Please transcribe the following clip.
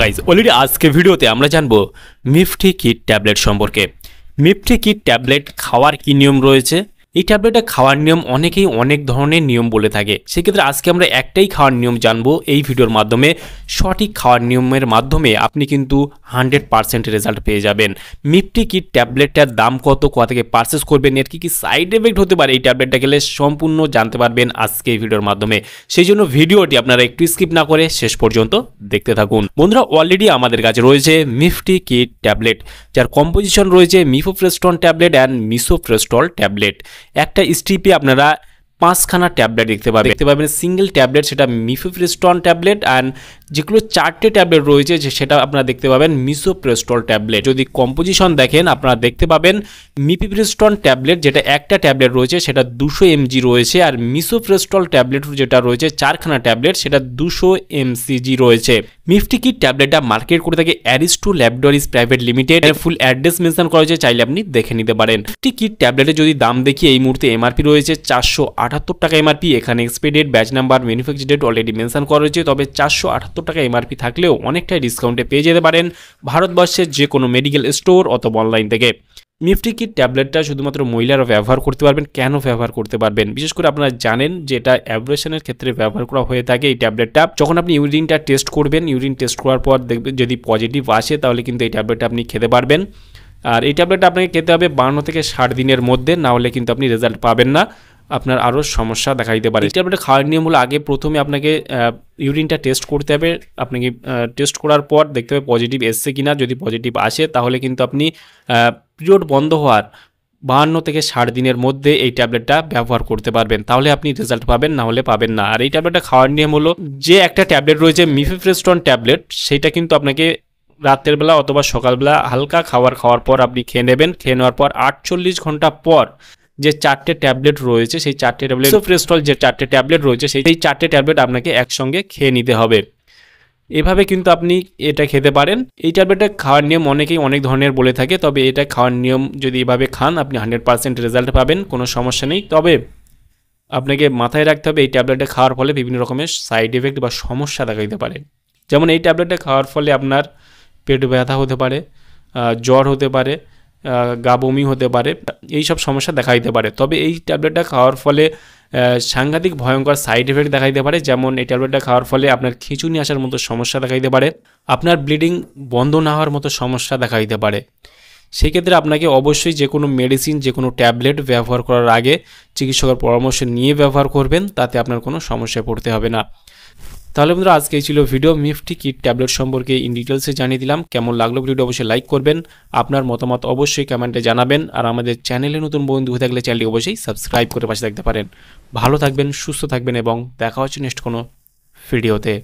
Guys already আজকে ভিডিওতে আমরা জানবো মিফটি কিট ট্যাবলেট সম্পর্কে। মিফটি কিট ট্যাবলেট খাওয়ার কি নিয়ম রয়েছে, এই ট্যাবলেটটা খাওয়ার নিয়ম অনেকেই অনেক ধরনের নিয়ম বলে থাকে। সেক্ষেত্রে আজকে আমরা একটাই খাওয়ার নিয়ম জানবো এই ভিডিওর মাধ্যমে। সঠিক খাওয়ার নিয়মের মাধ্যমে আপনি কিন্তু 100% রেজাল্ট পেয়ে যাবেন। মিফটি কিট ট্যাবলেটটার দাম কত, কোথা থেকে পারচেস করবেন, এর কি সাইড এফেক্ট হতে পারে এই ট্যাবলেটটা খেলে, সম্পূর্ণ জানতে পারবেন আজকে এই ভিডিওর মাধ্যমে। সেই জন্য ভিডিওটি আপনারা একটু স্কিপ না করে শেষ পর্যন্ত দেখতে থাকুন। বন্ধুরা, অলরেডি আমাদের কাছে রয়েছে মিফটি কিট ট্যাবলেট, যার কম্পোজিশন রয়েছে মিফোপ্রেস্টন ট্যাবলেট অ্যান্ড মিসোপ্রেস্টল ট্যাবলেট। একটা স্ট্রিপে আপনারা 5খানা ট্যাবলেট দেখতে পাবেন সিঙ্গেল ট্যাবলেট, সেটা মিফোপ্রেস্টন ট্যাবলেট, অ্যান্ড যেগুলো 4টে ট্যাবলেট রয়েছে সেটা আপনারা দেখতে পাবেন মিসোপ্রেস্টল ট্যাবলেট। যদি কম্পোজিশন দেখেন আপনারা দেখতে পাবেন মিফোপ্রেস্টন ট্যাবলেট যেটা একটা ট্যাবলেট রয়েছে সেটা 200 mg রয়েছে, আর মিসোপ্রেস্টল ট্যাবলেট যেটা রয়েছে 4খানা ট্যাবলেট সেটা 200 mcg রয়েছে। মিফটি কিট ট্যাবলেটটা মার্কেট করে থাকে অ্যারিস্টো ল্যাবরেটরিজ প্রাইভেট লিমিটেড। এর ফুল অ্যাড্রেস মেনশন করা হয়েছে, চাইলে আপনি দেখে নিতে পারেন। মিফটি কিট ট্যাবলেটের যদি দাম দেখি এই মুহূর্তে এমআরপি রয়েছে 478 টাকা এমআরপি। এখানে expiry date, batch number, manufacture date already mention করা হয়েছে। তবে 478 টাকা এমআরপি থাকলেও অনেকটাই ডিসকাউন্টে পেয়ে যেতে পারেন ভারতবর্ষের যে কোনো মেডিকেল স্টোর অথবা অনলাইন থেকে। মিফটি কিট ট্যাবলেটটা শুধুমাত্র মহিলারা ব্যবহার করতে পারবেন। কেন ব্যবহার করতে পারবেন? বিশেষ করে আপনারা জানেন যে এটা অ্যাবরেশনের ক্ষেত্রে ব্যবহার করা হয়ে থাকে। এই ট্যাবলেটটা যখন আপনি ইউরিনটা টেস্ট করবেন, ইউরিন টেস্ট করার পর দেখবেন যদি পজিটিভ আসে তাহলে কিন্তু এই ট্যাবলেটটা আপনি খেতে পারবেন। আর এই ট্যাবলেটটা আপনাকে খেতে হবে 52 থেকে 60 দিনের মধ্যে, না হলে কিন্তু আপনি রেজাল্ট পাবেন না, আপনার আরও সমস্যা দেখা দিতে পারে। এই ট্যাবলেটটা খাওয়ার নিয়ম হলো আগে প্রথমে আপনাকে ইউরিনটা টেস্ট করতে হবে। আপনাকে টেস্ট করার পর দেখতে হবে পজিটিভ এসছে কিনা। যদি পজিটিভ আসে তাহলে কিন্তু আপনি পিরিয়ড বন্ধ হওয়ার 52 থেকে 60 দিনের মধ্যে এই ট্যাবলেটটা ব্যবহার করতে পারবেন, তাহলে আপনি রেজাল্ট পাবেন, না হলে পাবেন না। আর এই ট্যাবলেটটা খাওয়ার নিয়ম হলো যে একটা ট্যাবলেট রয়েছে মিফোপ্রেস্টন ট্যাবলেট, সেটা কিন্তু আপনাকে রাতের বেলা অথবা সকালবেলা হালকা খাওয়ার পর আপনি খেয়ে নেবেন। খেয়ে নেওয়ার পর 48 ঘন্টা পর যে 4টে ট্যাবলেট রয়েছে সেই 4টে ট্যাবলেট মিফোপ্রেস্টল যে 4টে ট্যাবলেট রয়েছে সেই 4টে ট্যাবলেট আপনাকে একসঙ্গে খেয়ে নিতে হবে। এভাবে কিন্তু আপনি এটা খেতে পারেন। এই ট্যাবলেটটা খাওয়ার নিয়ম অনেকেই অনেক ধরনের বলে থাকে, তবে এটা খাওয়ার নিয়ম যদি এভাবে খান আপনি 100% রেজাল্ট পাবেন, কোনো সমস্যা নেই। তবে আপনাকে মাথায় রাখতে হবে এই ট্যাবলেটটা খাওয়ার ফলে বিভিন্ন রকমের সাইড এফেক্ট বা সমস্যা দেখা দিতে পারে। যেমন এই ট্যাবলেটটা খাওয়ার ফলে আপনার পেট ব্যথা হতে পারে, জ্বর হতে পারে, গা বমি হতে পারে, এই সব সমস্যা দেখা দিতে পারে। তবে এই ট্যাবলেটটা খাওয়ার ফলে সাংঘাতিক ভয়ঙ্কর সাইড এফেক্ট দেখা দিতে পারে। যেমন এই ট্যাবলেটটা খাওয়ার ফলে আপনার খিঁচুনি আসার মতো সমস্যা দেখা দিতে পারে, আপনার ব্লিডিং বন্ধ না হওয়ার মতো সমস্যা দেখা দিতে পারে। সেই ক্ষেত্রে আপনাকে অবশ্যই যে কোনো মেডিসিন, যে কোনো ট্যাবলেট ব্যবহার করার আগে চিকিৎসকের পরামর্শ নিয়ে ব্যবহার করবেন, তাতে আপনার কোনো সমস্যায় পড়তে হবে না। তাহলে বন্ধুরা, আজকে এই ছিল ভিডিও মিফটি কিট ট্যাবলেট সম্পর্কে ইন ডিটেলসে জানিয়ে দিলাম। কেমন লাগলো ভিডিওটা অবশ্যই লাইক করবেন, আপনার মতামত অবশ্যই কমেন্টে জানাবেন। আর আমাদের চ্যানেলে নতুন বন্ধু হয়ে থাকলে চ্যানেলটি অবশ্যই সাবস্ক্রাইব করে পাশে থাকতে পারেন। ভালো থাকবেন, সুস্থ থাকবেন এবং দেখা হচ্ছে নেক্সট কোনো ভিডিওতে।